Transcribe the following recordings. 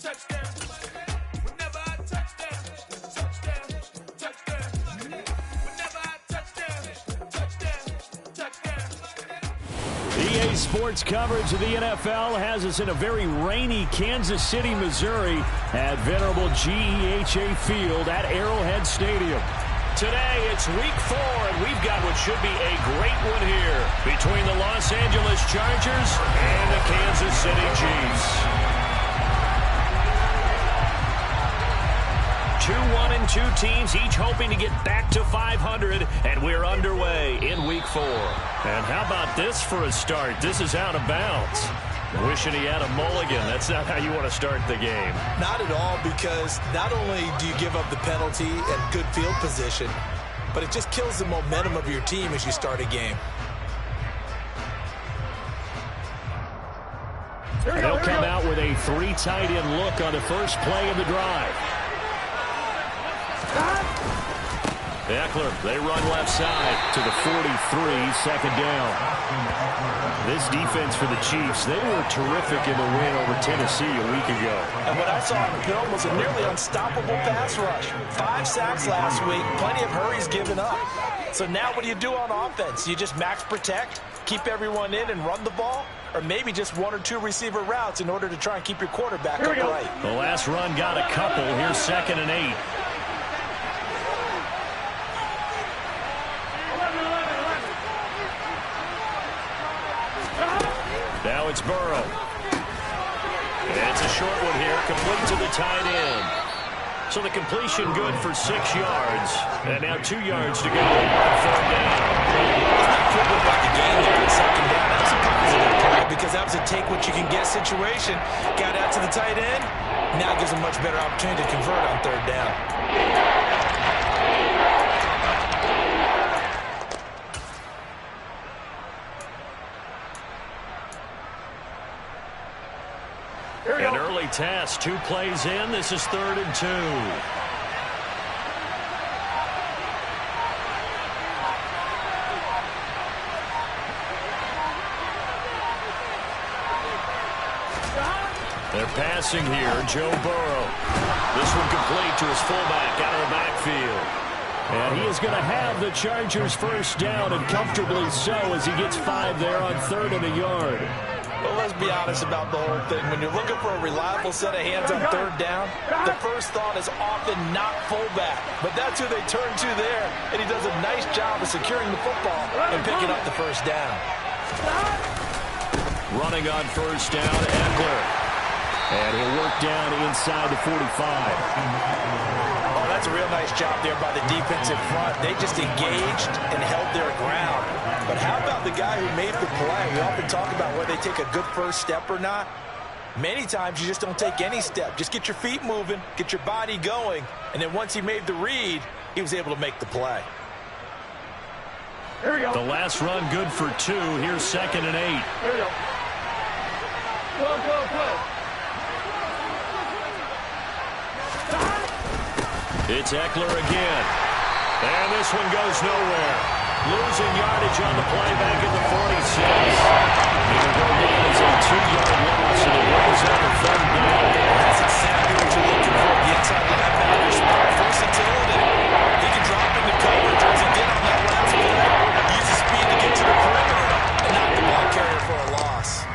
EA Sports coverage of the NFL has us in a very rainy Kansas City, Missouri at venerable GEHA Field at Arrowhead Stadium. Today, it's week 4, and we've got what should be a great one here between the Los Angeles Chargers and the Kansas City Chiefs. 2-1-2 teams, each hoping to get back to 500, and we're underway in week 4. And how about this for a start? This is out of bounds. Wishing he had a mulligan. That's not how you want to start the game. Not at all, because not only do you give up the penalty and good field position, but it just kills the momentum of your team as you start a game. They'll come out with a 3 tight end look on the first play of the drive. Eckler, they run left side to the 43, second down. This defense for the Chiefs, they were terrific in the win over Tennessee a week ago. And what I saw on the film was a nearly unstoppable pass rush. 5 sacks last week, plenty of hurries given up. So now what do you do on offense? You just max protect, keep everyone in and run the ball? Or maybe just 1 or 2 receiver routes in order to try and keep your quarterback upright? The last run got a couple. Here's 2nd and 8. Now it's Burrow. It's a short one here, complete to the tight end. So the completion good for 6 yards. And now 2 yards to go on 3rd down. It's not good about the game there on 2nd down. That was a positive play because that was a take-what-you-can-get situation. Got out to the tight end. Now gives a much better opportunity to convert on 3rd down. An early test, 2 plays in. This is 3rd and 2. They're passing here, Joe Burrow. This one complete to his fullback out of the backfield. And he is going to have the Chargers first down, and comfortably so, as he gets 5 there on 3rd and a yard. Well, let's be honest about the whole thing. When you're looking for a reliable set of hands on 3rd down, the first thought is often not fullback. But that's who they turn to there, and he does a nice job of securing the football and picking up the first down. Running on first down, Eckler. And he'll work down inside the 45. Oh, that's a real nice job there by the defensive front. They just engaged and held their ground. But how about the guy who made the play? We often talk about whether they take a good first step or not. Many times you just don't take any step. Just get your feet moving, get your body going, and then once he made the read, he was able to make the play. Here we go. The last run good for 2. Here's 2nd and 8. Here we go. Go. It's Eckler again. And this one goes nowhere. Losing yardage on the play back at the 46. It'll go down as a 2-yard loss, and it rolls out the 3rd down. That's exactly what you're looking for. The inside linebacker spot. Versatility. He can drop into coverage as he did on that last play. Use his speed to get to the perimeter and knock the ball carrier for a loss.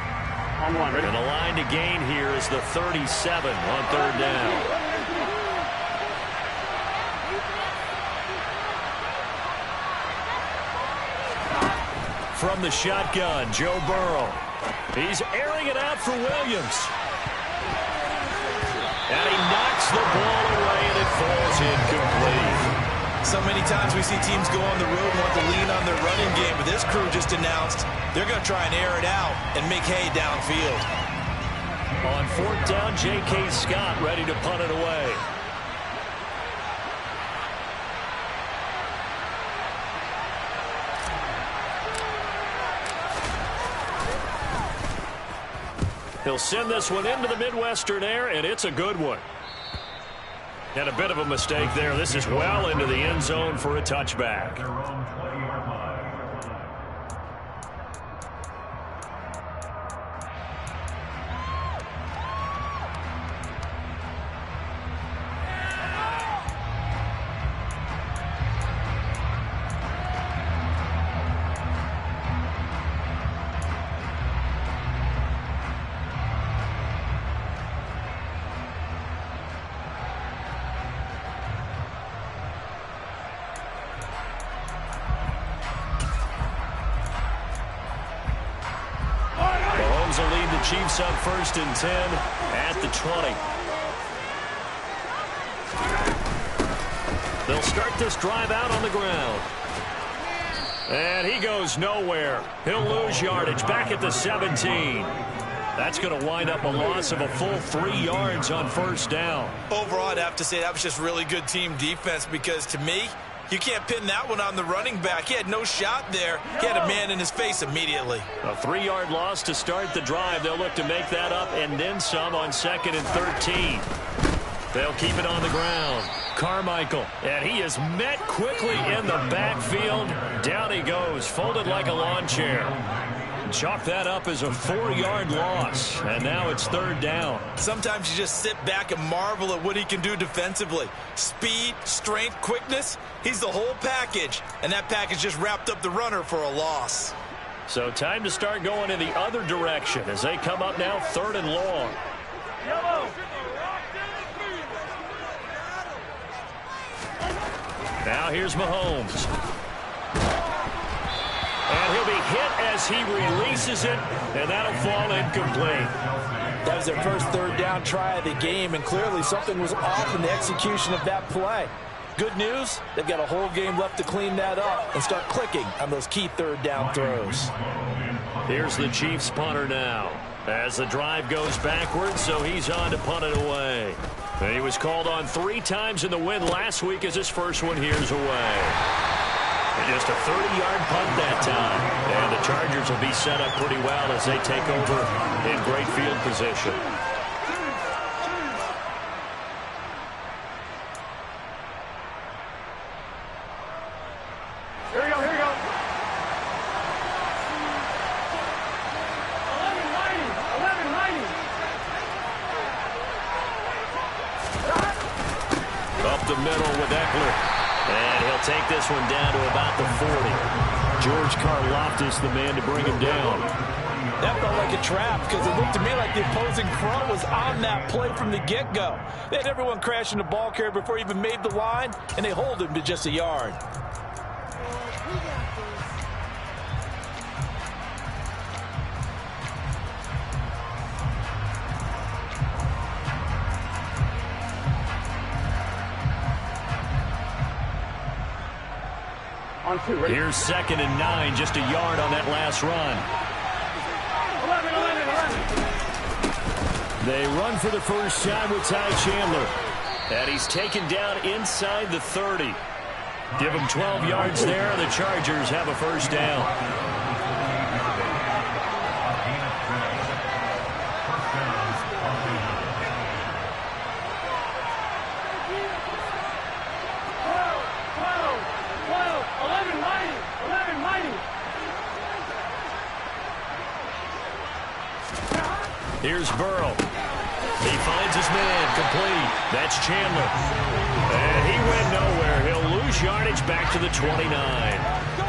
On 1, ready? And the line to gain here is the 37 on 3rd down. From the shotgun, Joe Burrow. He's airing it out for Williams. And he knocks the ball away, and it falls incomplete. So many times we see teams go on the road and want to lean on their running game, but this crew just announced they're going to try and air it out and make hay downfield. On 4th down, J.K. Scott ready to punt it away. He'll send this one into the Midwestern air, and it's a good one. And a bit of a mistake there. This is well into the end zone for a touchback. Chiefs up 1st and 10 at the 20. They'll start this drive out on the ground. And he goes nowhere. He'll lose yardage back at the 17. That's going to wind up a loss of a full 3 yards on 1st down. Overall, I'd have to say that was just really good team defense, because to me, you can't pin that one on the running back. He had no shot there. He had a man in his face immediately. A 3-yard loss to start the drive. They'll look to make that up and then some on 2nd and 13. They'll keep it on the ground. Carmichael, and he is met quickly in the backfield. Down he goes, folded like a lawn chair. Chalk that up as a 4-yard loss, and now it's 3rd down. Sometimes you just sit back and marvel at what he can do defensively. Speed, strength, quickness, he's the whole package, and that package just wrapped up the runner for a loss. So time to start going in the other direction as they come up now 3rd and long. Now here's Mahomes. And he'll be hit as he releases it, and that'll fall incomplete. That was their first 3rd down try of the game, and clearly something was off in the execution of that play. Good news, they've got a whole game left to clean that up and start clicking on those key 3rd down throws. Here's the Chiefs punter now as the drive goes backwards, so he's on to punt it away. And he was called on 3 times in the win last week as his first one here's away. And just a 30-yard punt that time. And the Chargers will be set up pretty well as they take over in great field position. Here we go, here we go. 11-90. Up the middle with Eckler. And he'll take this one down to about the 40. George Karlaftis, the man to bring him down. That felt like a trap, because it looked to me like the opposing front was on that play from the get-go. They had everyone crashing the ball carrier before he even made the line, and they hold him to just a yard. Here's 2nd and 9, just a yard on that last run. 11. They run for the first time with Ty Chandler. And he's taken down inside the 30. Give him 12 yards there. The Chargers have a first down. Here's Burrow. He finds his man, complete. That's Chandler. And he went nowhere. He'll lose yardage back to the 29.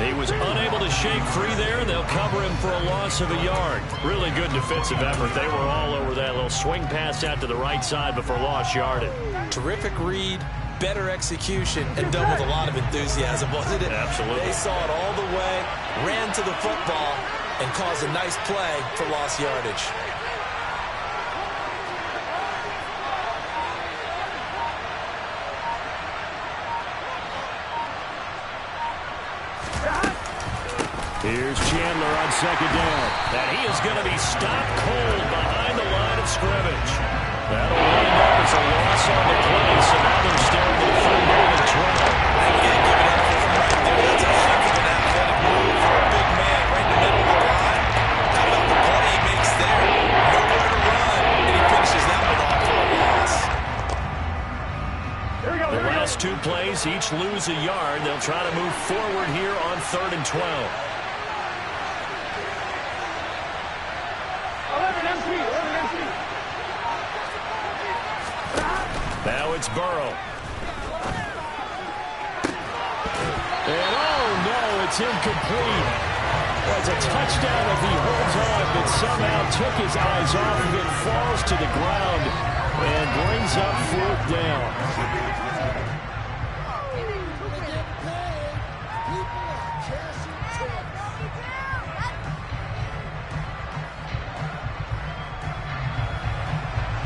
He was unable to shake free there, and they'll cover him for a loss of a yard. Really good defensive effort. They were all over that little swing pass out to the right side before lost yardage. Terrific read, better execution, and done with a lot of enthusiasm, wasn't it? Absolutely. They saw it all the way, ran to the football, and caused a nice play for lost yardage. Here's Chandler on 2nd down. And he is going to be stopped cold behind the line of scrimmage. That'll wind up as a loss on the play, so now they're staring at 3rd down and 12. I can't give it up for him right there. That's a heck of an athletic move for a big man right in the middle of the line. How about the play he makes there? Nowhere to run, and he finishes that one off for a loss. The last 2 plays each lose a yard. They'll try to move forward here on 3rd and 12. Now it's Burrow. And oh no, it's incomplete. That's a touchdown if he holds on, but somehow took his eyes off of it, falls to the ground, and brings up 4th down.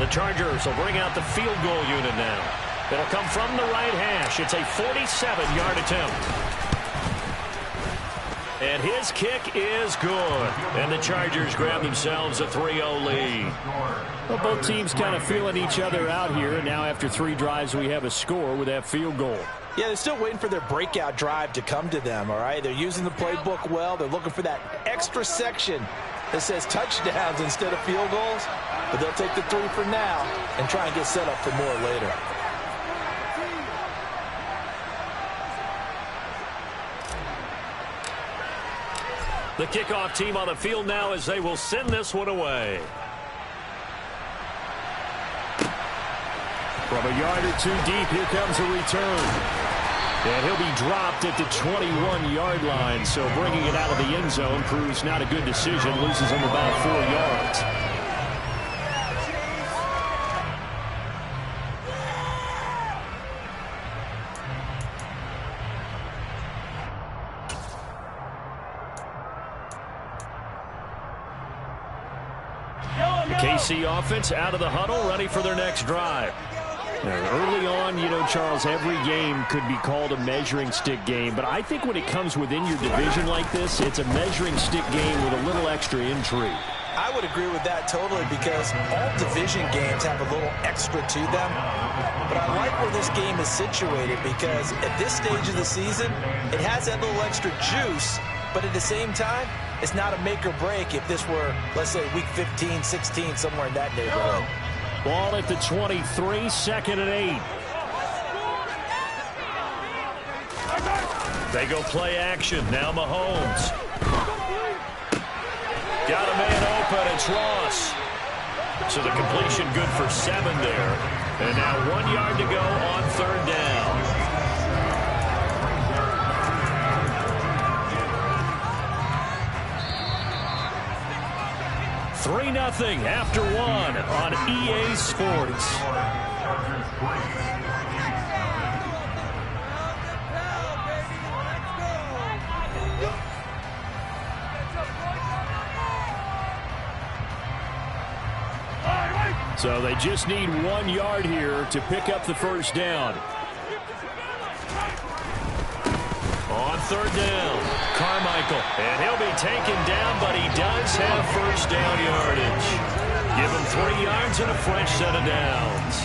Chargers will bring out the field goal unit now. It'll come from the right hash. It's a 47-yard attempt. And his kick is good. And the Chargers grab themselves a 3-0 lead. Well, both teams kind of feeling each other out here. And now after 3 drives, we have a score with that field goal. Yeah, they're still waiting for their breakout drive to come to them, all right? They're using the playbook well. They're looking for that extra section that says touchdowns instead of field goals. But they'll take the 3 for now and try and get set up for more later. The kickoff team on the field now as they will send this one away. From a yard or 2 deep, here comes a return. And he'll be dropped at the 21-yard line. So bringing it out of the end zone proves not a good decision. Loses him about 4 yards. KC offense out of the huddle, ready for their next drive. Now, early on, you know, Charles, every game could be called a measuring stick game. But I think when it comes within your division like this, it's a measuring stick game with a little extra intrigue. I would agree with that totally because all division games have a little extra to them. But I like where this game is situated because at this stage of the season, it has that little extra juice. But at the same time, it's not a make or break if this were, let's say, week 15, 16, somewhere in that neighborhood. Ball at the 23, 2nd and 8. They go play action. Now Mahomes. Got a man open. It's Ross. So the completion good for 7 there. And now 1 yard to go on 3rd down. 3-0 after 1 on EA Sports. So they just need 1 yard here to pick up the 1st down. On 3rd down, Carmichael. And he'll be taken down, but he does have 1st down yardage. Give him 3 yards and a fresh set of downs.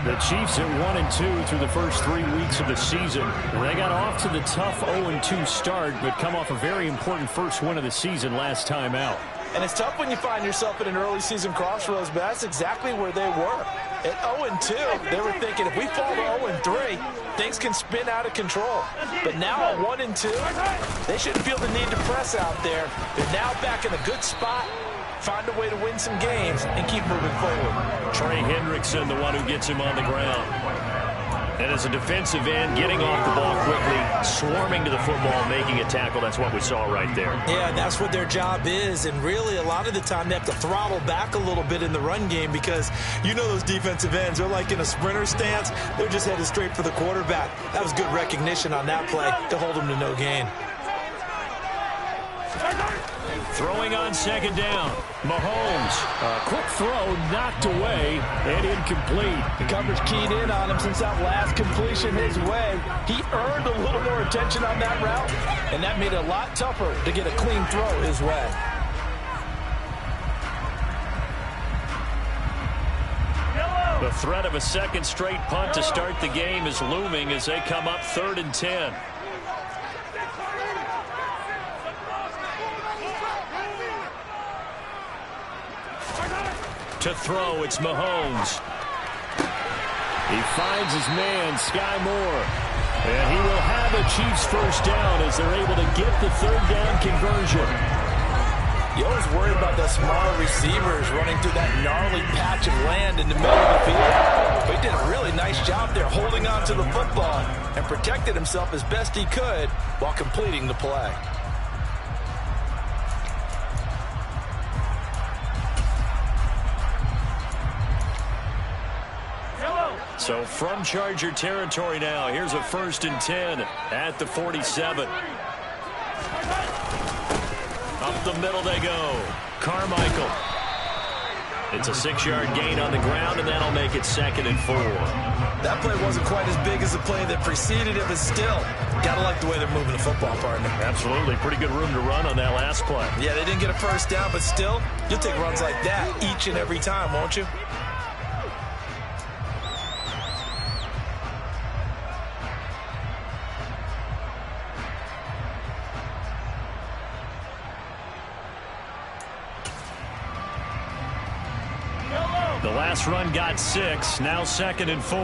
The Chiefs at 1-2 through the first 3 weeks of the season. They got off to the tough 0-2 start, but come off a very important first win of the season last time out. And it's tough when you find yourself at an early season crossroads, but that's exactly where they were. At 0-2, they were thinking if we fall to 0-3, things can spin out of control. But now at 1-2, they shouldn't feel the need to press out there. They're now back in a good spot, find a way to win some games, and keep moving forward. Trey Hendrickson, the one who gets him on the ground. And as a defensive end, getting off the ball quickly, swarming to the football, making a tackle, that's what we saw right there. Yeah, and that's what their job is. And really, a lot of the time, they have to throttle back a little bit in the run game because you know those defensive ends, they're like in a sprinter stance. They're just headed straight for the quarterback. That was good recognition on that play to hold them to no gain. Throwing on 2nd down. Mahomes. A quick throw knocked away and incomplete. The coverage keyed in on him since that last completion his way. He earned a little more attention on that route, and that made it a lot tougher to get a clean throw his way. The threat of a 2nd straight punt to start the game is looming as they come up 3rd and 10. To throw, it's Mahomes. He finds his man, Sky Moore. And he will have a Chiefs 1st down as they're able to get the 3rd down conversion. You always worry about the smaller receivers running through that gnarly patch of land in the middle of the field. But he did a really nice job there holding on to the football and protected himself as best he could while completing the play. So from Charger territory now, here's a 1st and 10 at the 47. Up the middle they go. Carmichael. It's a 6-yard gain on the ground, and that'll make it 2nd and 4. That play wasn't quite as big as the play that preceded it, but still, gotta like the way they're moving the football, partner. Absolutely. Pretty good room to run on that last play. Yeah, they didn't get a first down, but still, you'll take runs like that each and every time, won't you? The last run got 6, now 2nd and 4.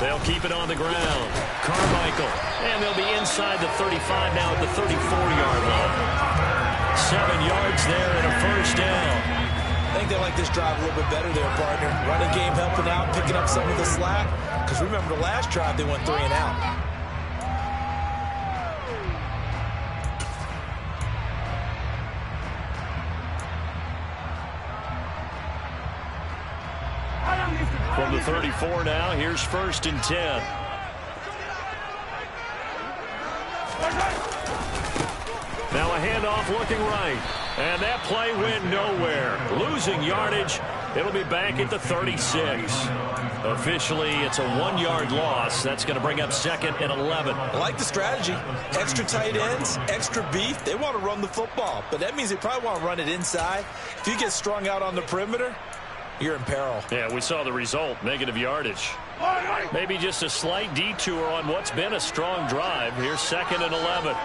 They'll keep it on the ground. Carmichael, and they'll be inside the 35 now at the 34-yard line. 7 yards there and a first down. I think they like this drive a little bit better there, partner. Running game helping out, picking up some of the slack. Because remember the last drive, they went 3 and out. From the 34 now, here's 1st and 10. Now a handoff looking right. And that play went nowhere. Losing yardage. It'll be back at the 36. Officially, it's a 1-yard loss. That's going to bring up 2nd and 11. I like the strategy. Extra tight ends, extra beef. They want to run the football, but that means they probably want to run it inside. If you get strung out on the perimeter, you're in peril. Yeah, we saw the result. Negative yardage. Maybe just a slight detour on what's been a strong drive. Here's 2nd and 11.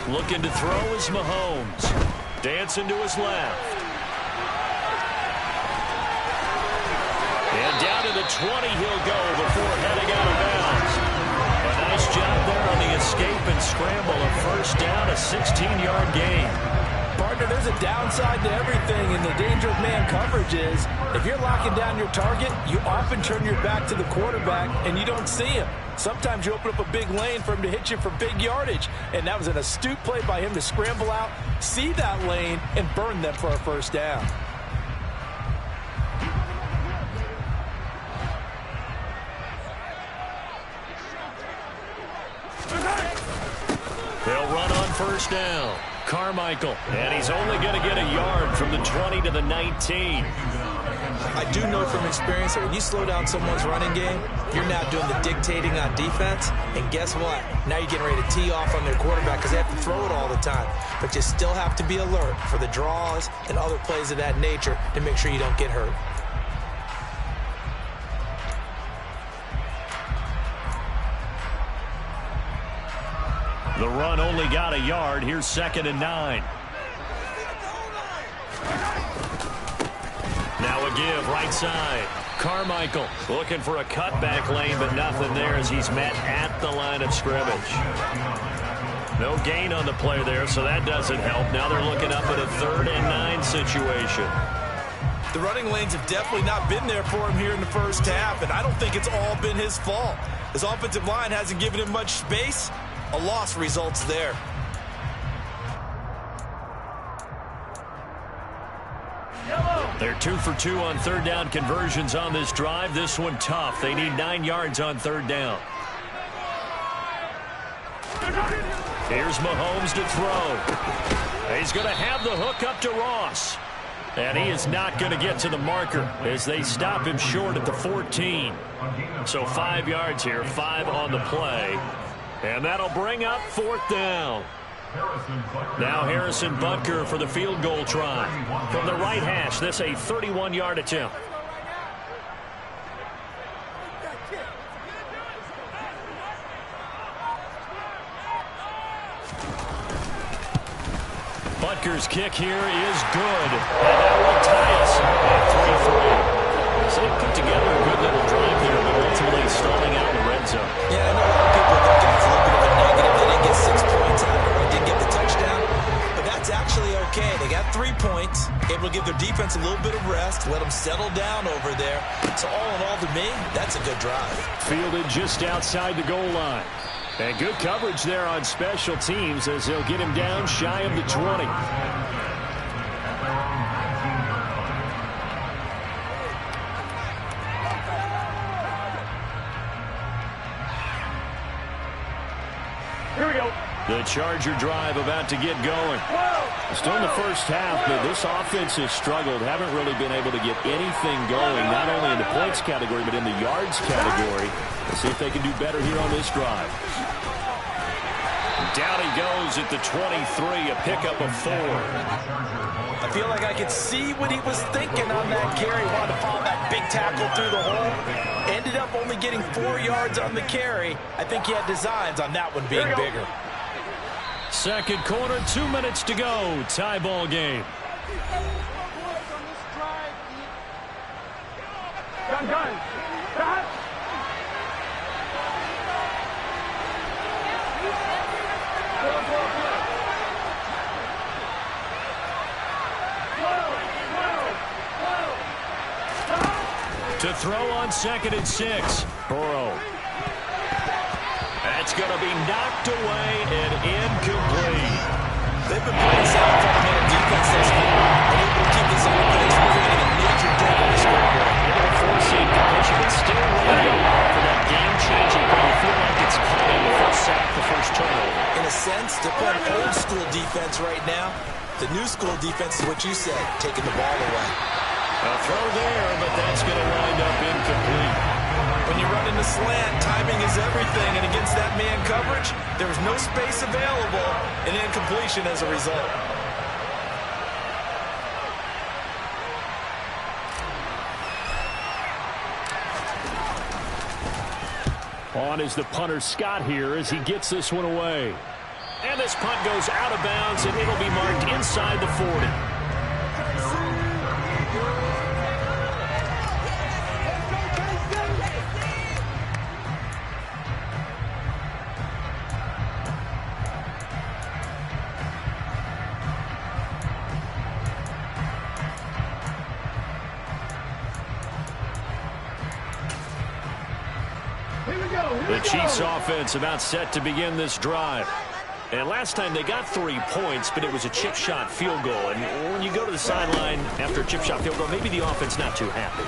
Looking to throw is Mahomes. Dancing to his left. And down to the 20 he'll go before heading out of bounds. A nice job there on the escape and scramble. A first down, a 16-yard gain. Partner, there's a downside to everything, and the danger of man coverage is if you're locking down your target, you often turn your back to the quarterback and you don't see him. Sometimes you open up a big lane for him to hit you for big yardage, and that was an astute play by him to scramble out, see that lane, and burn them for a first down. They'll run on first down. Carmichael, and he's only going to get a yard from the 20 to the 19. I do know from experience that when you slow down someone's running game, you're now doing the dictating on defense, and guess what? Now you're getting ready to tee off on their quarterback because they have to throw it all the time. But you still have to be alert for the draws and other plays of that nature to make sure you don't get hurt. The run only got a yard. Here's 2nd and 9. Now a give right side. Carmichael looking for a cutback lane, but nothing there as he's met at the line of scrimmage. No gain on the play there, so that doesn't help. Now they're looking up at a 3rd and 9 situation. The running lanes have definitely not been there for him here in the first half, and I don't think it's all been his fault. His offensive line hasn't given him much space. A loss results there. They're 2 for 2 on 3rd down conversions on this drive. This one tough. They need 9 yards on 3rd down. Here's Mahomes to throw. He's going to have the hook up to Ross. And he is not going to get to the marker as they stop him short at the 14. So 5 yards here, 5 on the play. And that'll bring up 4th down. Now Harrison Butker for the field goal try. From the right hash, this a 31-yard attempt. Butker's kick here is good. And that will tie us at 3-3. So they put together a good little drive there, but ultimately stalling out in the red zone. Yeah, I know a lot of people think that's a little bit of a negative. They didn't get 6 points out of it. They didn't get the touchdown. But that's actually okay. They got 3 points. Able to give their defense a little bit of rest. Let them settle down over there. So all in all, to me, that's a good drive. Fielded just outside the goal line. And good coverage there on special teams as they'll get him down shy of the 20. Here we go. The Charger drive about to get going. Still in the first half, but this offense has struggled. Haven't really been able to get anything going, not only in the points category, but in the yards category. Let's see if they can do better here on this drive. Down he goes at the 23, a pickup of 4. I feel like I could see what he was thinking on that carry. Wanted to follow that big tackle through the hole. Ended up only getting 4 yards on the carry. I think he had designs on that one being bigger. Second quarter, 2 minutes to go. Tie ball game. Gun. Stop. To throw on 2nd and 6. Burrow. That's going to be knocked away and incomplete. They've been playing sound fundamental defense this far. And able to keep this offense from creating a major dent on the scoreboard. Able to force the incompletion, but still waiting for that game-changing play. You feel like it's coming. The first sack, the first turnover. In a sense, they're playing old school defense right now. The new school defense is what you said, taking the ball away. A throw there, but that's going to wind up incomplete. When you run into slant, timing is everything, and against that man coverage, there was no space available, and incompletion as a result. On is the punter Scott here as he gets this one away. And this punt goes out of bounds, and it'll be marked inside the 40. The Chiefs offense about set to begin this drive. And last time they got 3 points, but it was a chip shot field goal. And when you go to the sideline after a chip shot field goal, maybe the offense not too happy.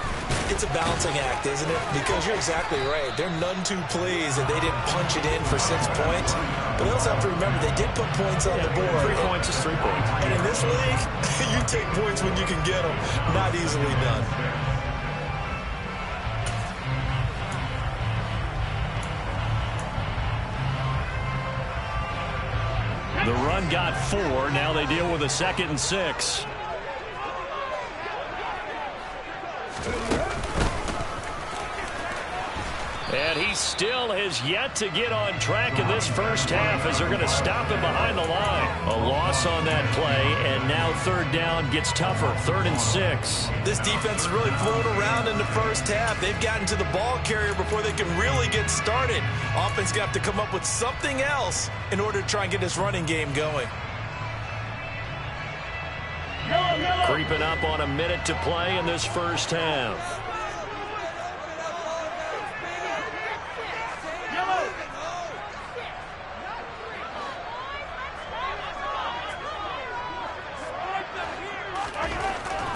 It's a balancing act, isn't it? Because you're exactly right. They're none too pleased that they didn't punch it in for 6 points. But you also have to remember they did put points on the board. 3 points is 3 points. And in this league, you take points when you can get them. Not easily done. The run got 4. Now they deal with a 2nd and 6. And he still has yet to get on track in this first half as they're going to stop him behind the line. A loss on that play, and now 3rd down gets tougher. 3rd and 6. This defense has really flown around in the first half. They've gotten to the ball carrier before they can really get started. Offense got to come up with something else in order to try and get this running game going. Creeping up on a minute to play in this first half.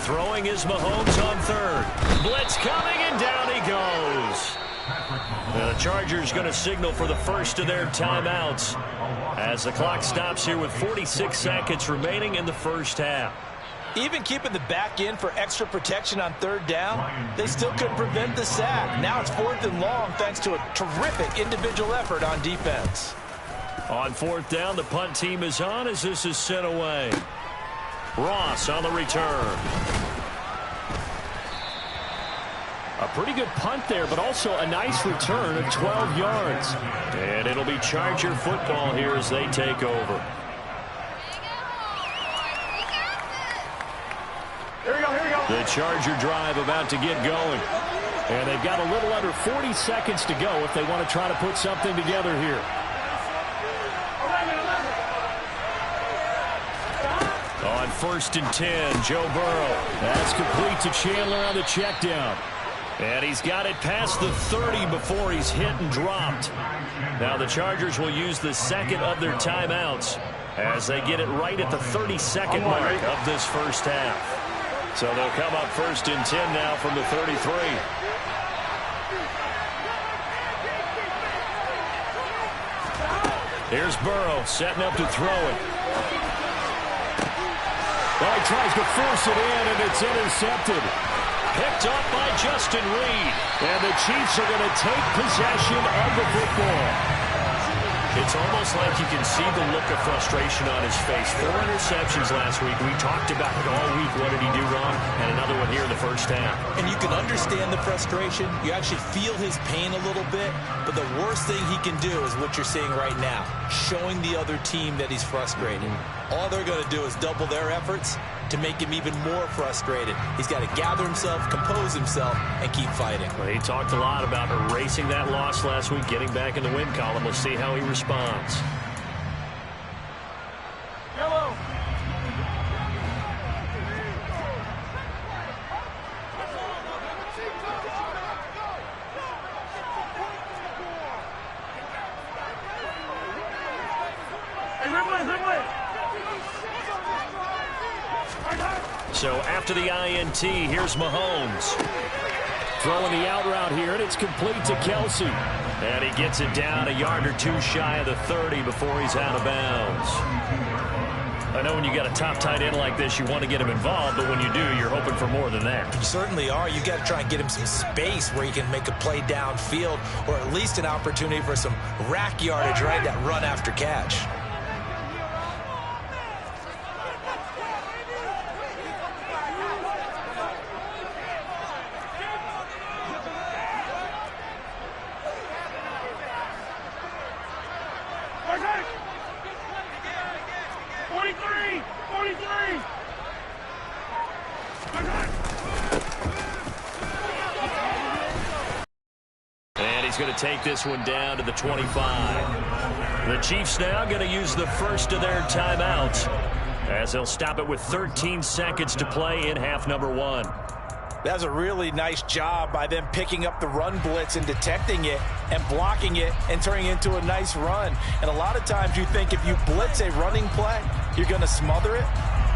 Throwing is Mahomes on 3rd. Blitz coming, and down he goes. The Chargers going to signal for the first of their timeouts as the clock stops here with 46 seconds remaining in the first half. Even keeping the back in for extra protection on 3rd down, they still couldn't prevent the sack. Now it's 4th and long thanks to a terrific individual effort on defense. On 4th down, the punt team is on as this is sent away. Ross on the return. A pretty good punt there, but also a nice return of 12 yards. And it'll be Charger football here as they take over. Here we go. The Charger drive about to get going. And they've got a little under 40 seconds to go if they want to try to put something together here. On 1st and 10, Joe Burrow. That's complete to Chandler on the check down. And he's got it past the 30 before he's hit and dropped. Now the Chargers will use the second of their timeouts as they get it right at the 32nd mark of this first half. So they'll come up 1st and 10 now from the 33. Here's Burrow setting up to throw it. Well, he tries to force it in, and it's intercepted. Picked up by Justin Reed. And the Chiefs are going to take possession of the football. It's almost like you can see the look of frustration on his face. 4 interceptions last week. We talked about it all week. What did he do wrong? And another one here in the first half. And you can understand the frustration. You actually feel his pain a little bit. But the worst thing he can do is what you're seeing right now, showing the other team that he's frustrated. All they're going to do is double their efforts to make him even more frustrated. He's got to gather himself, compose himself, and keep fighting. Well, he talked a lot about erasing that loss last week, getting back in the win column. We'll see how he responds. Yellow. Hey, Ridley. So after the INT, here's Mahomes. Throwing the out route here, and it's complete to Kelsey. And he gets it down a yard or two shy of the 30 before he's out of bounds. I know when you got a top tight end like this, you want to get him involved, but when you do, you're hoping for more than that. You certainly are. You got to try and get him some space where he can make a play downfield, or at least an opportunity for some rack yardage, right? That run after catch. Going to take this one down to the 25. The Chiefs now going to use the first of their timeouts as they'll stop it with 13 seconds to play in half number 1. That was a really nice job by them picking up the run blitz and detecting it and blocking it and turning it into a nice run. And a lot of times you think if you blitz a running play, you're going to smother it.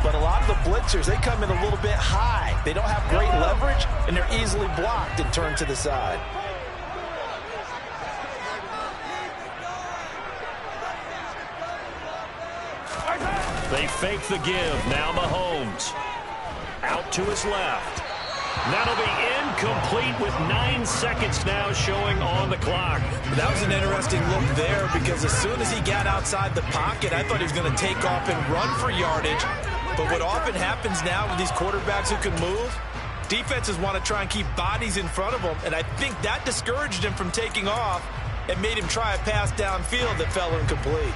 But a lot of the blitzers, they come in a little bit high. They don't have great leverage, and they're easily blocked and turned to the side. They fake the give. Now Mahomes. Out to his left. That'll be incomplete with 9 seconds now showing on the clock. That was an interesting look there because as soon as he got outside the pocket, I thought he was going to take off and run for yardage. But what often happens now with these quarterbacks who can move, defenses want to try and keep bodies in front of them. And I think that discouraged him from taking off and made him try a pass downfield that fell incomplete.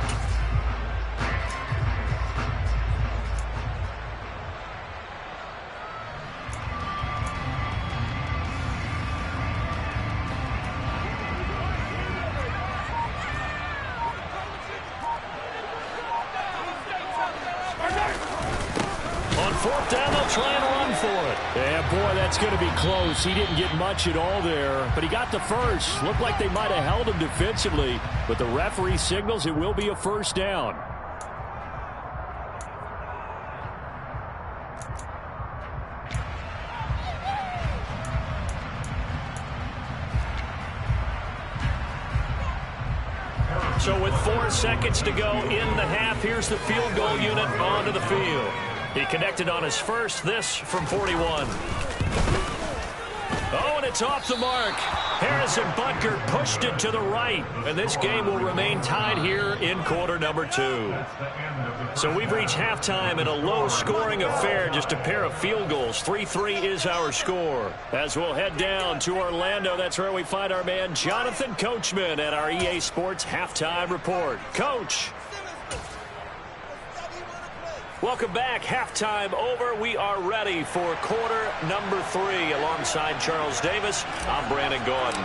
Fourth down, they'll try and run for it. Yeah, boy, that's going to be close. He didn't get much at all there, but he got the first. Looked like they might have held him defensively, but the referee signals it will be a first down. So with 4 seconds to go in the half, here's the field goal unit onto the field. He connected on his first, this from 41. Oh, and it's off the mark. Harrison Butker pushed it to the right, and this game will remain tied here in quarter number 2. So we've reached halftime in a low-scoring affair, just a pair of field goals. 3-3 is our score. As we'll head down to Orlando, that's where we find our man Jonathan Coachman at our EA Sports Halftime Report. Coach. Welcome back. Halftime over. We are ready for quarter number 3. Alongside Charles Davis, I'm Brandon Gordon.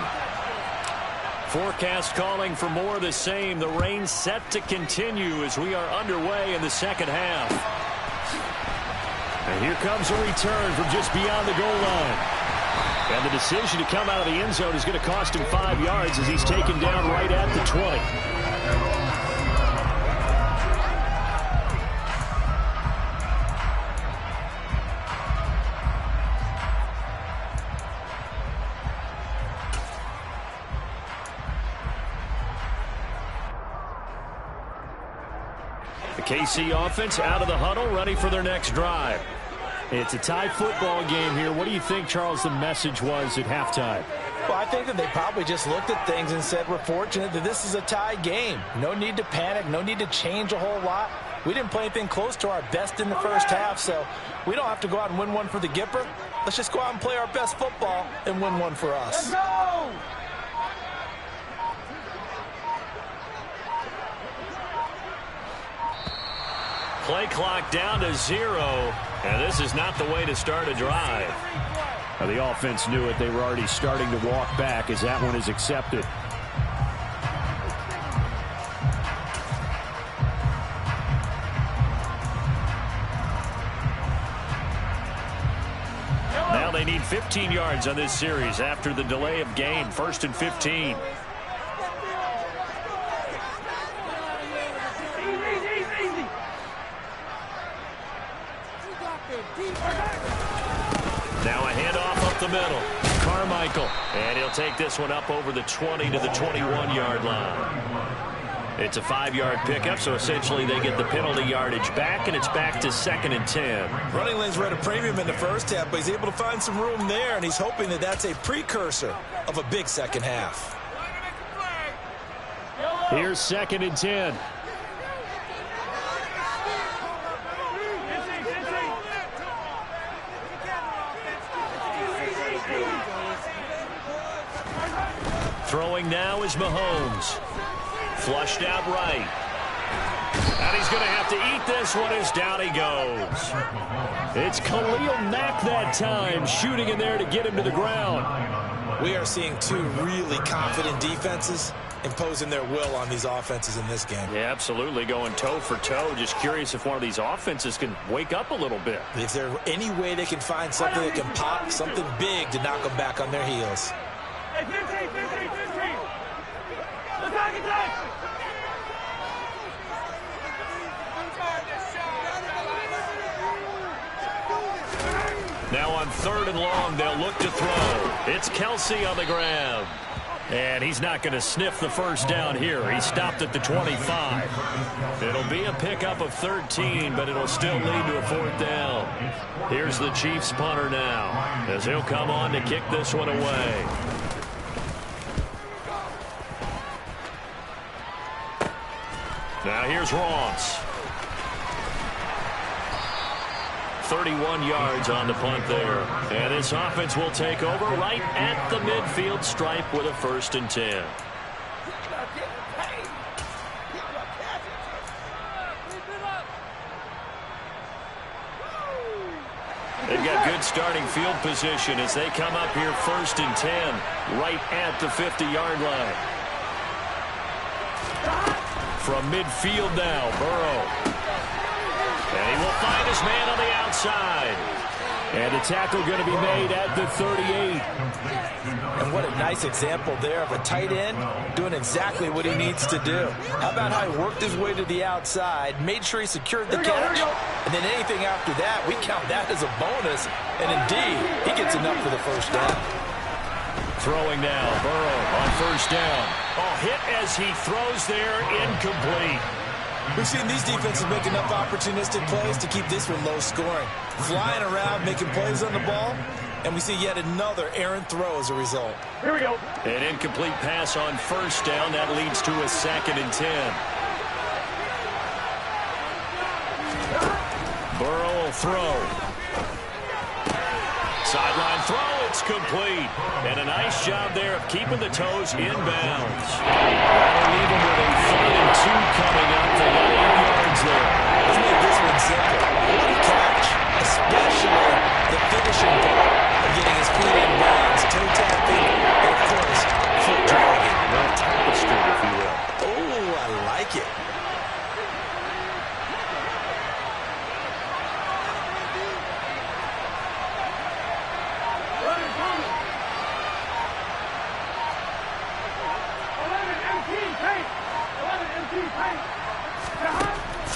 Forecast calling for more of the same. The rain set to continue as we are underway in the second half. And here comes a return from just beyond the goal line. And the decision to come out of the end zone is going to cost him 5 yards as he's taken down right at the 20. The KC offense out of the huddle, ready for their next drive. It's a tie football game here. What do you think, Charles, the message was at halftime? Well, I think that they probably just looked at things and said, we're fortunate that this is a tie game. No need to panic, no need to change a whole lot. We didn't play anything close to our best in the first half, so we don't have to go out and win one for the Gipper. Let's just go out and play our best football and win one for us. Let's go! Play clock down to 0, and this is not the way to start a drive. Now, the offense knew it. They were already starting to walk back as that one is accepted. Now they need 15 yards on this series after the delay of game. 1st and 15. Now a handoff up the middle. Carmichael. And he'll take this one up over the 20 to the 21-yard line. It's a 5-yard pickup, so essentially they get the penalty yardage back, and it's back to 2nd and 10. Running lanes were at a premium in the first half, but he's able to find some room there, and he's hoping that that's a precursor of a big second half. Here's 2nd and 10. Throwing now is Mahomes. Flushed out right. And he's going to have to eat this one as down he goes. It's Khalil Mack that time, shooting in there to get him to the ground. We are seeing two really confident defenses imposing their will on these offenses in this game. Yeah, absolutely, going toe for toe. Just curious if one of these offenses can wake up a little bit. Is there any way they can find something that can pop, something big to knock them back on their heels? Hey, 15. Attack. Now on 3rd and long, they'll look to throw. It's Kelsey on the ground. And he's not going to sniff the first down here. He stopped at the 25. It'll be a pickup of 13, but it'll still lead to a 4th down. Here's the Chiefs punter now, as he'll come on to kick this one away. Now here's Ross. 31 yards on the punt there. And this offense will take over right at the midfield stripe with a 1st and 10. They've got good starting field position as they come up here 1st and 10 right at the 50-yard line. From midfield now, Burrow. And he will find his man on the outside. And the tackle going to be made at the 38. And what a nice example there of a tight end doing exactly what he needs to do. How about how he worked his way to the outside, made sure he secured the catch, and then anything after that, we count that as a bonus. And indeed, he gets enough for the 1st down. Throwing now, Burrow on 1st down. Oh, hit as he throws there, incomplete. We've seen these defenses make enough opportunistic plays to keep this one low scoring. Flying around, making plays on the ball, and we see yet another errant throw as a result. Here we go. An incomplete pass on 1st down. That leads to a 2nd and 10. Burrow will throw. Sideline throw, it's complete. And a nice job there of keeping the toes inbounds. That'll leave him with a 3rd and 2 coming up. They got 8 yards there. Let's make this one simple. What a catch, especially the finishing part of getting his feet in bounds, toe tapping, and of course, foot dragging. Well, tapestry, if you will. Oh, I like it.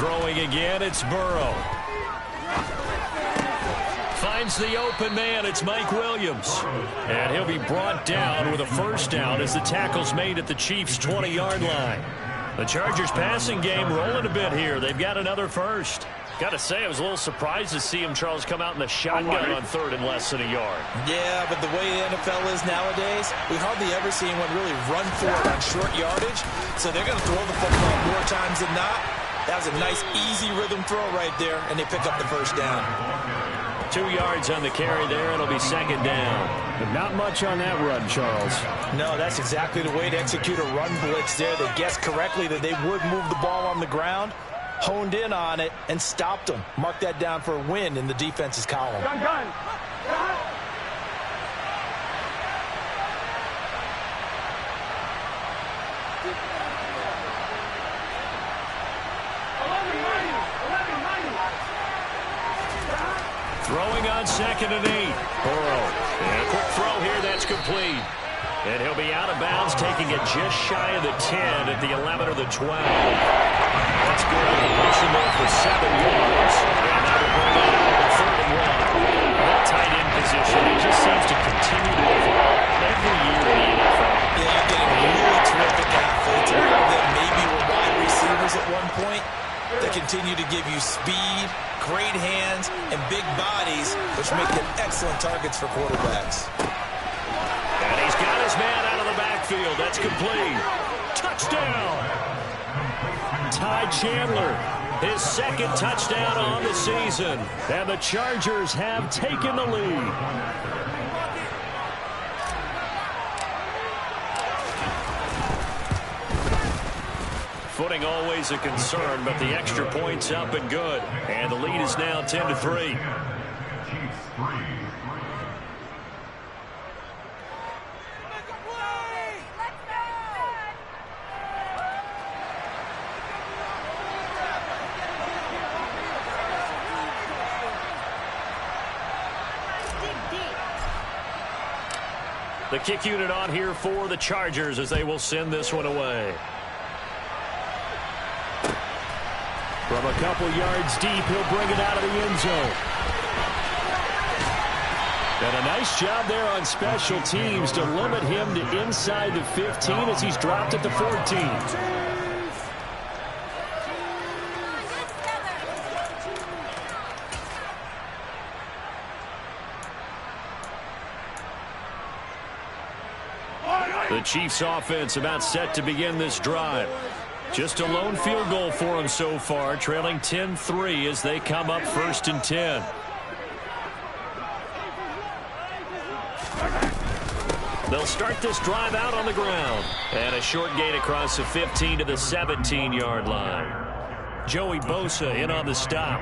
Throwing again, it's Burrow. Finds the open man, it's Mike Williams. And he'll be brought down with a first down as the tackle's made at the Chiefs' 20-yard line. The Chargers passing game rolling a bit here. They've got another first. Got to say, I was a little surprised to see him, Charles, come out in the shotgun on third and less than a yard. Yeah, but the way the NFL is nowadays, we hardly ever see anyone really run for it on short yardage. So they're going to throw the football more times than not. That was a nice, easy rhythm throw right there, and they pick up the first down. 2 yards on the carry there. It'll be second down. But not much on that run, Charles. No, that's exactly the way to execute a run blitz there. They guessed correctly that they would move the ball on the ground, honed in on it, and stopped them. Mark that down for a win in the defense's column. Gun. Throwing on second and 8. Burrow. And a quick throw here. That's complete. And he'll be out of bounds, taking it just shy of the 10 at the 11 or the 12. That's good. Pushing there for 7 yards. And that will bring it out to third and 1. That tight end position, it just seems to continue to evolve every year in the NFL. Yeah, you're getting really terrific athletes. A lot of them maybe were wide receivers at one point. They continue to give you speed, great hands, and big bodies, which make them excellent targets for quarterbacks. And he's got his man out of the backfield. That's complete. Touchdown! Ty Chandler, his second touchdown on the season. And the Chargers have taken the lead. Footing always a concern, but the extra point's up and good. And the lead is now 10-3. The kick unit on here for the Chargers as they will send this one away. From a couple yards deep, he'll bring it out of the end zone. And a nice job there on special teams to limit him to inside the 15 as he's dropped at the 14. The Chiefs offense about set to begin this drive. Just a lone field goal for them so far, trailing 10-3 as they come up first and 10. They'll start this drive out on the ground. And a short gain across the 15 to the 17-yard line. Joey Bosa in on the stop.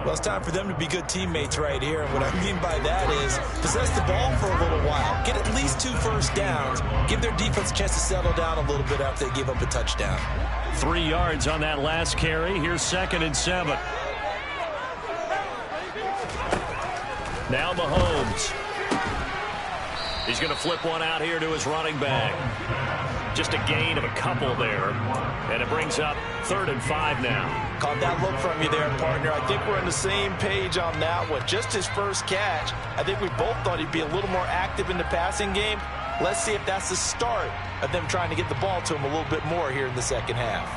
Well, it's time for them to be good teammates right here. And what I mean by that is possess the ball for a little while. Get at least 2 first downs. Give their defense a chance to settle down a little bit after they give up a touchdown. 3 yards on that last carry. Here's second and 7. Now Mahomes. He's going to flip one out here to his running back. Just a gain of a couple there. And it brings up 3rd and 5 now. Caught that look from you there, partner. I think we're on the same page on that one. Just his first catch. I think we both thought he'd be a little more active in the passing game. Let's see if that's the start of them trying to get the ball to him a little bit more here in the second half.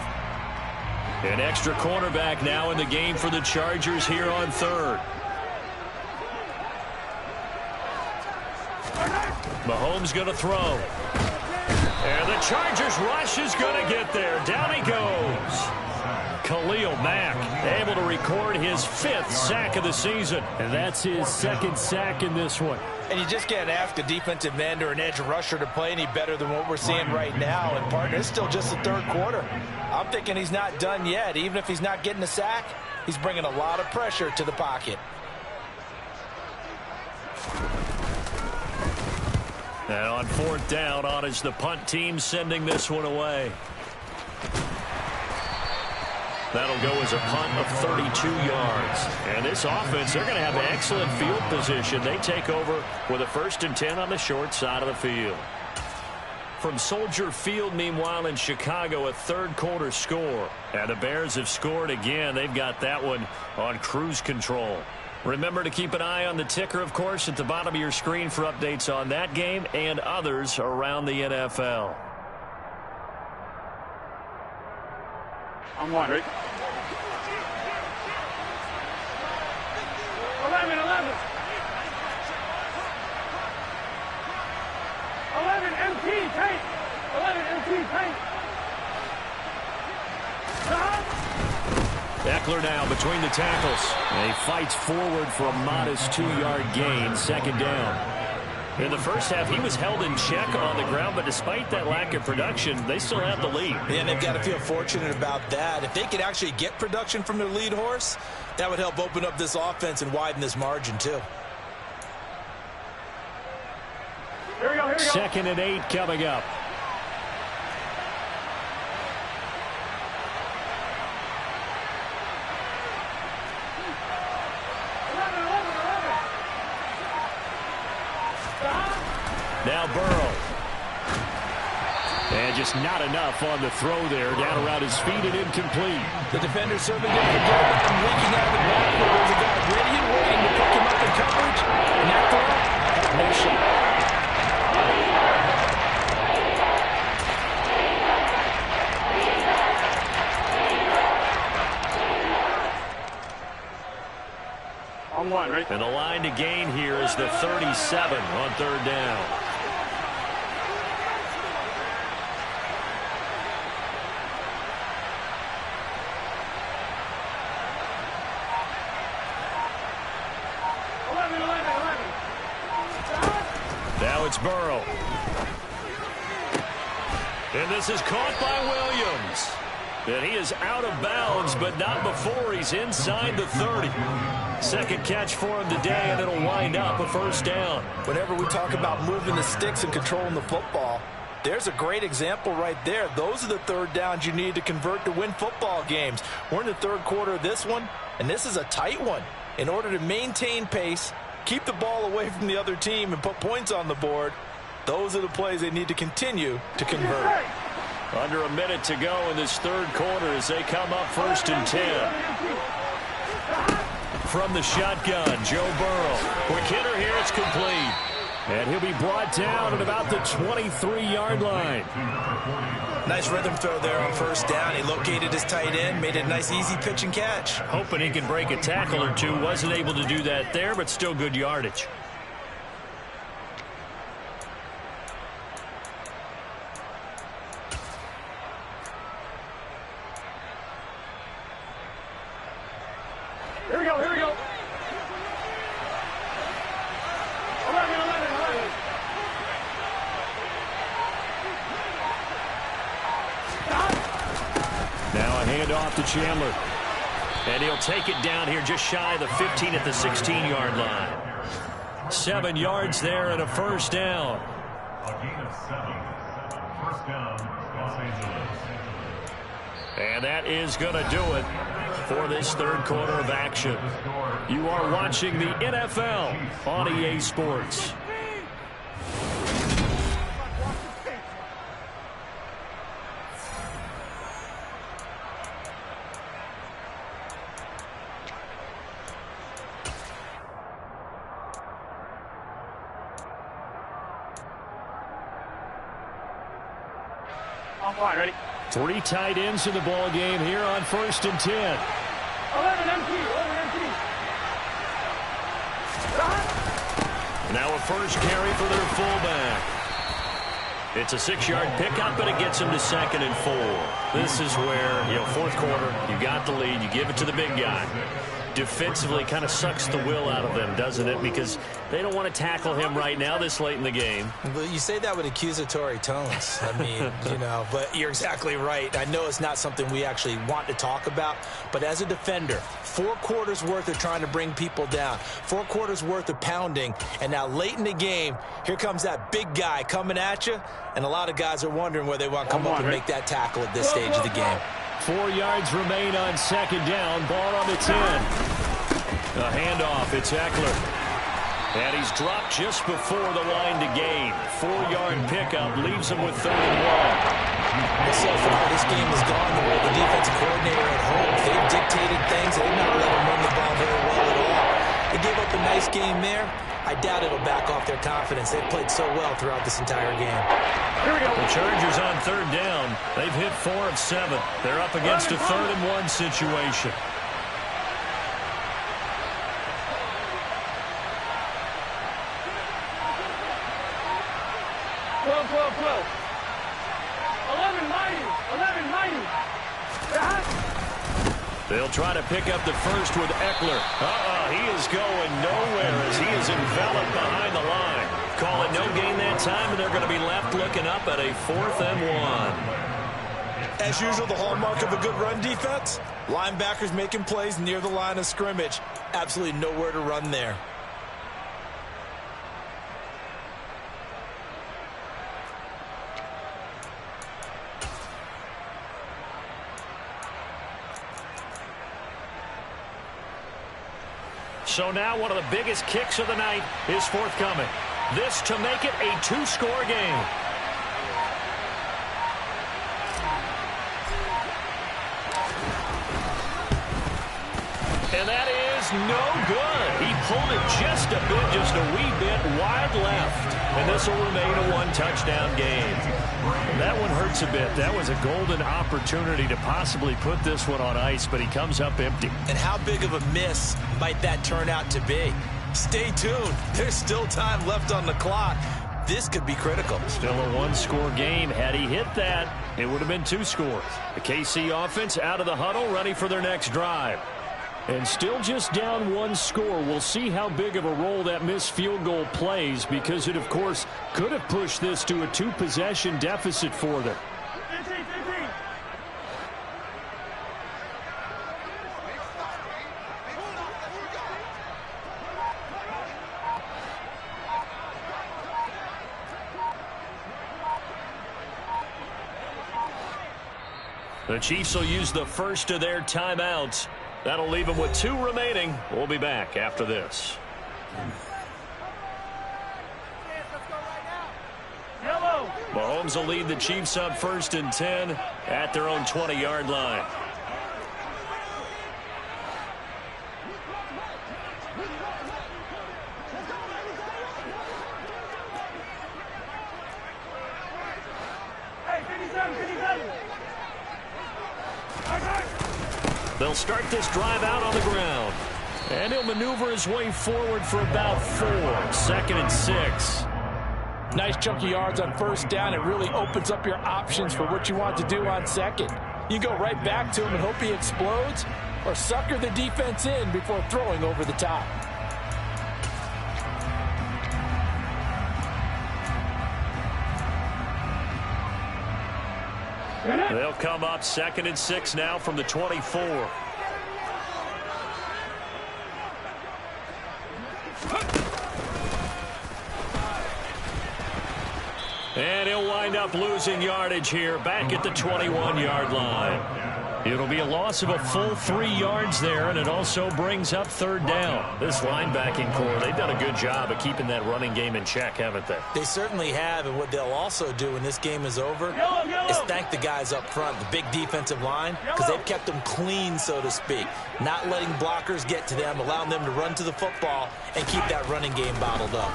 An extra cornerback now in the game for the Chargers here on 3rd. Mahomes going to throw. And the Chargers rush is going to get there. Down he goes. Khalil Mack able to record his 5th sack of the season. And that's his 2nd sack in this one. And you just can't ask a defensive end or an edge rusher to play any better than what we're seeing right now. And, partner, it's still just the 3rd quarter. I'm thinking he's not done yet. Even if he's not getting a sack, he's bringing a lot of pressure to the pocket. And on 4th down, on is the punt team sending this one away. That'll go as a punt of 32 yards. And this offense, they're going to have excellent field position. They take over with a 1st and 10 on the short side of the field. from Soldier Field, meanwhile, in Chicago, a third-quarter score. And the Bears have scored again. They've got that one on cruise control. Remember to keep an eye on the ticker, of course, at the bottom of your screen for updates on that game and others around the NFL. I'm one, Rick. 11. 11 MT, tank. 11 MT, tank. Eckler now between the tackles. And he fights forward for a modest 2-yard gain, second down. In the first half, he was held in check on the ground, but despite that lack of production, they still have the lead. And they've got to feel fortunate about that. If they could actually get production from their lead horse, that would help open up this offense and widen this margin, too. Here we go. 2nd and 8 coming up. Now Burrow. And just not enough on the throw there. Down around his feet and incomplete. The defender certainly didn't forget about him leaking out of the backfield. There's a guy ready and waiting to pick him up in coverage. And that throw, no shot. On one, right? And the line to gain here is the 37 on third down. Now it's Burrow. And this is caught by Williams. And he is out of bounds, but not before he's inside the 30. Second catch for him today, and it'll wind up a first down. Whenever we talk about moving the sticks and controlling the football, there's a great example right there. Those are the third downs you need to convert to win football games. We're in the third quarter of this one, and this is a tight one. In order to maintain pace, keep the ball away from the other team, and put points on the board, those are the plays they need to continue to convert. Under a minute to go in this third quarter as they come up 1st and 10. From the shotgun, Joe Burrow. Quick hitter here, it's complete. And he'll be brought down at about the 23-yard line. Nice rhythm throw there on first down. He located his tight end, made a nice easy pitch and catch. Hoping he can break a tackle or two. Wasn't able to do that there, but still good yardage. Here we go. 11. Now a handoff to Chandler. And he'll take it down here just shy of the 15 at the 16-yard line. 7 yards there and a first down. A gain of 7. First down, Los Angeles. And that is going to do it for this third quarter of action. You are watching the NFL on EA Sports. I'm fine, ready? 3 tight ends in the ball game here on 1st and 10. 11 MT. Now a first carry for their fullback. It's a 6-yard pickup, but it gets him to 2nd and 4. This is where, fourth quarter, you got the lead, you give it to the big guy. Defensively kind of sucks the will out of them, doesn't it? Because they don't want to tackle him right now this late in the game. But you say that with accusatory tones. I mean, but you're exactly right. I know it's not something we actually want to talk about, but as a defender, 4 quarters worth of trying to bring people down, 4 quarters worth of pounding, and now late in the game, here comes that big guy coming at you, and a lot of guys are wondering where they want to come up and make that tackle at this stage of the game. 4 yards remain on 2nd down. Ball on the 10. A handoff. It's Eckler. And he's dropped just before the line to gain. 4-yard pickup leaves him with 3rd and 1. So far, this game has gone the way the defensive coordinator had hoped. They've dictated things. They've not let him run the ball very well at all. They gave up a nice game there. I doubt it'll back off their confidence. They've played so well throughout this entire game. Here we go. The Chargers on 3rd down. They've hit 4 of 7. They're up against a 3rd and 1 situation. 11-90. They'll try to pick up the first with Eckler. He is going nowhere as he is enveloped behind the line. Call it no gain that time, and they're going to be left looking up at a 4th and 1. As usual, the hallmark of a good run defense, linebackers making plays near the line of scrimmage. Absolutely nowhere to run there. So now one of the biggest kicks of the night is forthcoming. This to make it a 2-score game. And that is no good. He pulled it just a wee bit wide left. And this will remain a 1-touchdown game. That one hurts a bit. That was a golden opportunity to possibly put this one on ice, but he comes up empty. And how big of a miss might that turn out to be? Stay tuned. There's still time left on the clock. This could be critical. Still a 1-score game. Had he hit that, it would have been 2 scores. The KC offense out of the huddle, ready for their next drive. And still just down 1 score. We'll see how big of a role that missed field goal plays, because it, of course, could have pushed this to a 2-possession deficit for them. 15. The Chiefs will use the first of their timeouts. That'll leave them with 2 remaining. We'll be back after this. Yellow. Mahomes will lead the Chiefs up 1st and 10 at their own 20-yard line. Hey, 57. They'll start this drive out on the ground. And he'll maneuver his way forward for about 4. 2nd and 6. Nice chunk of yards on 1st down. It really opens up your options for what you want to do on 2nd. You go right back to him and hope he explodes, or sucker the defense in before throwing over the top. They'll come up 2nd and 6 now from the 24. And he'll wind up losing yardage here back at the 21-yard line. It'll be a loss of a full 3 yards there, and it also brings up 3rd down. This linebacking core, they've done a good job of keeping that running game in check, haven't they? They certainly have, and what they'll also do when this game is over is thank the guys up front, the big defensive line, because they've kept them clean, so to speak, not letting blockers get to them, allowing them to run to the football and keep that running game bottled up.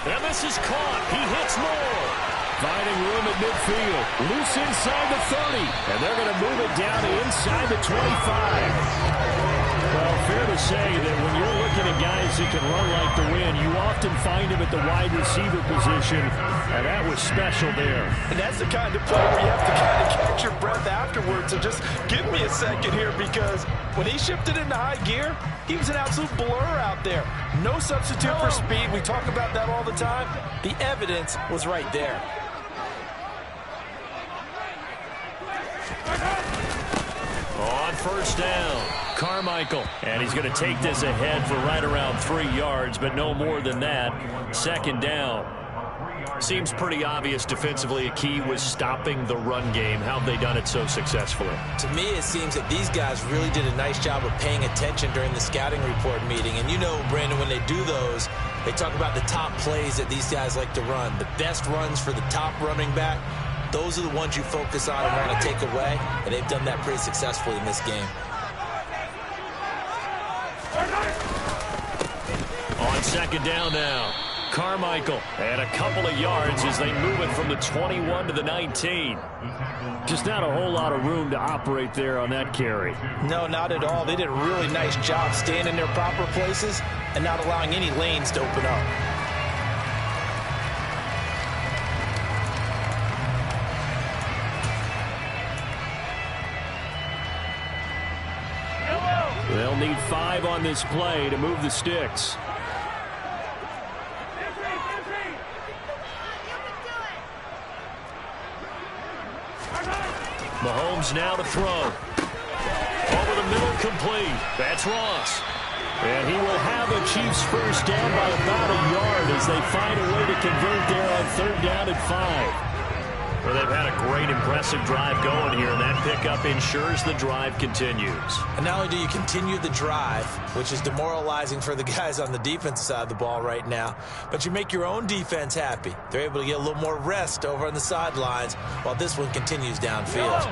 And this is caught. He hits Moore. Finding room at midfield. Loose inside the 30. And they're going to move it down to inside the 25. Well, fair to say that when you're looking at guys that can run like the wind, you often find them at the wide receiver position. And that was special there. And that's the kind of play where you have to kind of catch your breath afterwards. So just give me a second here, because when he shifted into high gear, he was an absolute blur out there. No substitute for speed. We talk about that all the time. The evidence was right there. On 1st down, Carmichael. And he's going to take this ahead for right around 3 yards, but no more than that. 2nd down. Seems pretty obvious defensively a key was stopping the run game. How have they done it so successfully? To me, it seems that these guys really did a nice job of paying attention during the scouting report meeting. And you know, Brandon, when they do those, they talk about the top plays that these guys like to run. The best runs for the top running back, those are the ones you focus on and want to take away. And they've done that pretty successfully in this game. On second down now, Carmichael, and a couple of yards as they move it from the 21 to the 19. Just not a whole lot of room to operate there on that carry. No, not at all. They did a really nice job staying in their proper places and not allowing any lanes to open up. They'll need 5 on this play to move the sticks. Mahomes now to throw. Over the middle, complete. That's Ross. And he will have a Chiefs first down by about a yard as they find a way to convert there on third down and 5. Well, they've had a great, impressive drive going here, and that pickup ensures the drive continues. And not only do you continue the drive, which is demoralizing for the guys on the defensive side of the ball right now, but you make your own defense happy. They're able to get a little more rest over on the sidelines while this one continues downfield.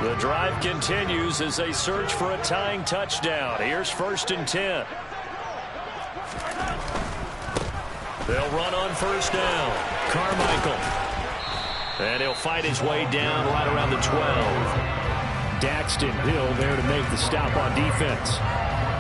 The drive continues as they search for a tying touchdown. Here's 1st and 10. They'll run on first down. Carmichael. And he'll fight his way down right around the 12. Daxton Hill there to make the stop on defense.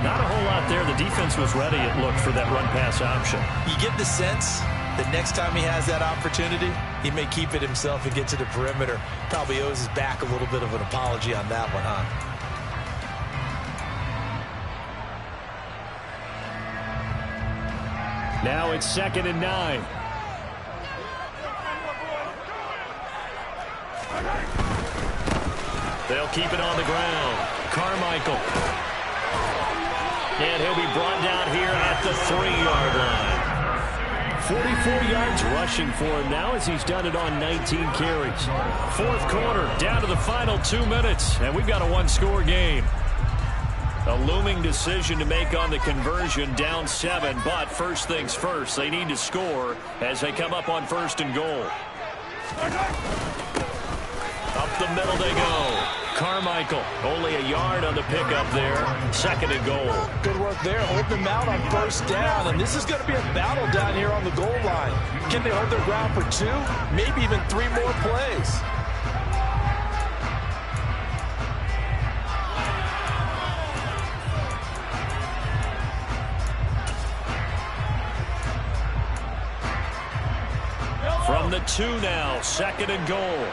Not a whole lot there. The defense was ready, it looked, for that run-pass option. You get the sense that next time he has that opportunity, he may keep it himself and get to the perimeter. Probably owes his back a little bit of an apology on that one, huh? Now it's 2nd and 9. They'll keep it on the ground. Carmichael. And he'll be brought down here at the 3-yard line. 44 yards rushing for him now as he's done it on 19 carries. 4th quarter, down to the final 2 minutes, and we've got a 1-score game. A looming decision to make on the conversion, down 7, but first things first, they need to score as they come up on 1st and goal. Up the middle they go. Carmichael, only a yard on the pickup there. 2nd and goal. Good work there, holding them out on first down, and this is going to be a battle down here on the goal line. Can they hold their ground for 2, maybe even 3 more plays? From the 2 now, 2nd and goal.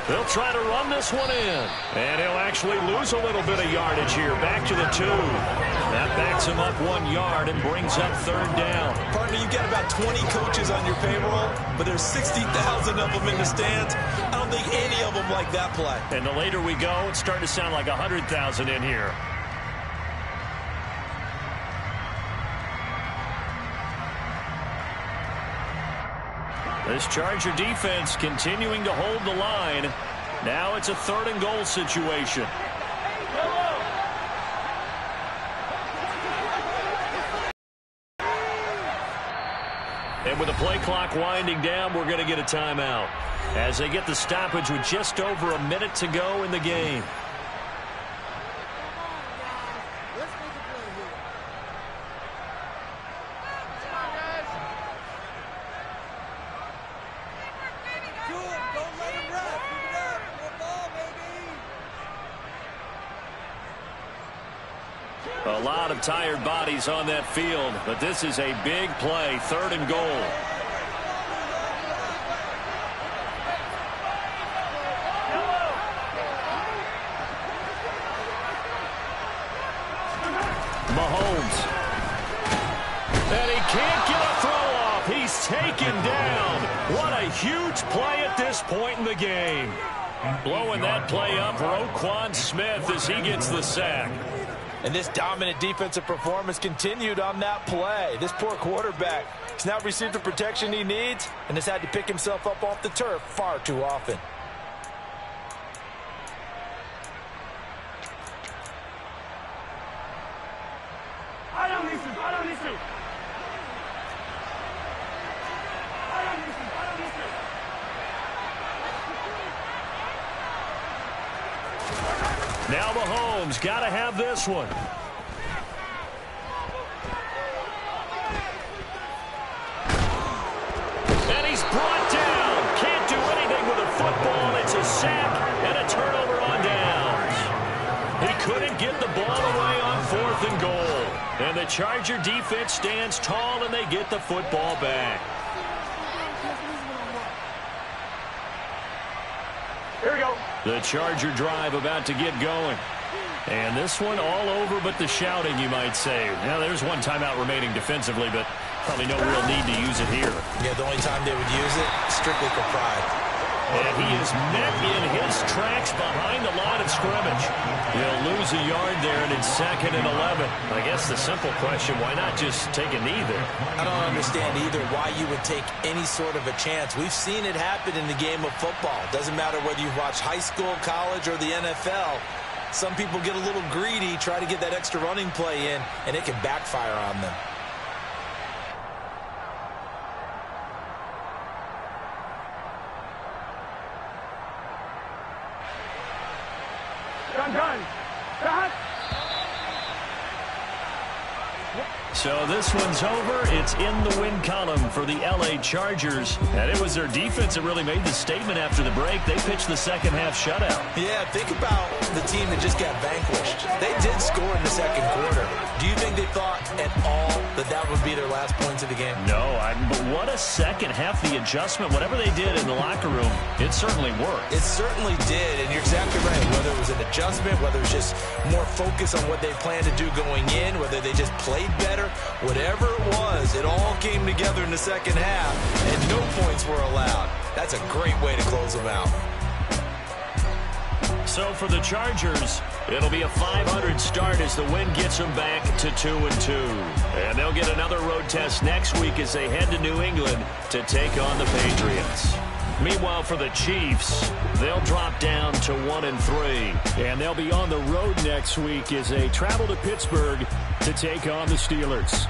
They'll try to run this one in. And he'll actually lose a little bit of yardage here. Back to the 2. That backs him up 1 yard and brings up 3rd down. Partner, you get about 20 coaches on your payroll, but there's 60,000 of them in the stands. I don't think any of them like that play. And the later we go, it's starting to sound like 100,000 in here. This Charger defense continuing to hold the line. Now it's a 3rd and goal situation. And with the play clock winding down, we're going to get a timeout as they get the stoppage with just over a minute to go in the game. A lot of tired bodies on that field, but this is a big play, 3rd and goal. Mahomes. And he can't get a throw off. He's taken down. What a huge play at this point in the game. Blowing that play up, Roquan Smith as he gets the sack. And this dominant defensive performance continued on that play. This poor quarterback has now received the protection he needs and has had to pick himself up off the turf far too often. Now Mahomes got to have this one. And he's brought down. Can't do anything with a football. It's a sack and a turnover on downs. He couldn't get the ball away on 4th and goal. And the Charger defense stands tall and they get the football back. Here we go. The Charger drive about to get going. And this one all over but the shouting, you might say. Now, there's one timeout remaining defensively, but probably no real need to use it here. Yeah, the only time they would use it, strictly for pride. And he is met in his tracks behind the line of scrimmage. He'll lose a yard there, and it's 2nd and 11. I guess the simple question, why not just take a knee there? I don't understand either why you would take any sort of a chance. We've seen it happen in the game of football. Doesn't matter whether you watch high school, college, or the NFL. Some people get a little greedy, try to get that extra running play in, and it can backfire on them. Done. Cut. So this one's over. It's in the win column for the L.A. Chargers. And it was their defense that really made the statement after the break. They pitched the second half shutout. Yeah, think about the team that just got vanquished. They did score in the second quarter. Do you think they thought at all that that would be their last points of the game? No, but what a second half. The adjustment, whatever they did in the locker room, it certainly worked. It certainly did, and you're exactly right. Whether it was an adjustment, whether it was just more focus on what they planned to do going in, whether they just played better, whatever it was, it all came together in the second half, and no points were allowed. That's a great way to close them out. So for the Chargers, it'll be a 500 start as the win gets them back to 2-2. And they'll get another road test next week as they head to New England to take on the Patriots. Meanwhile, for the Chiefs, they'll drop down to 1-3. And they'll be on the road next week as they travel to Pittsburgh to take on the Steelers.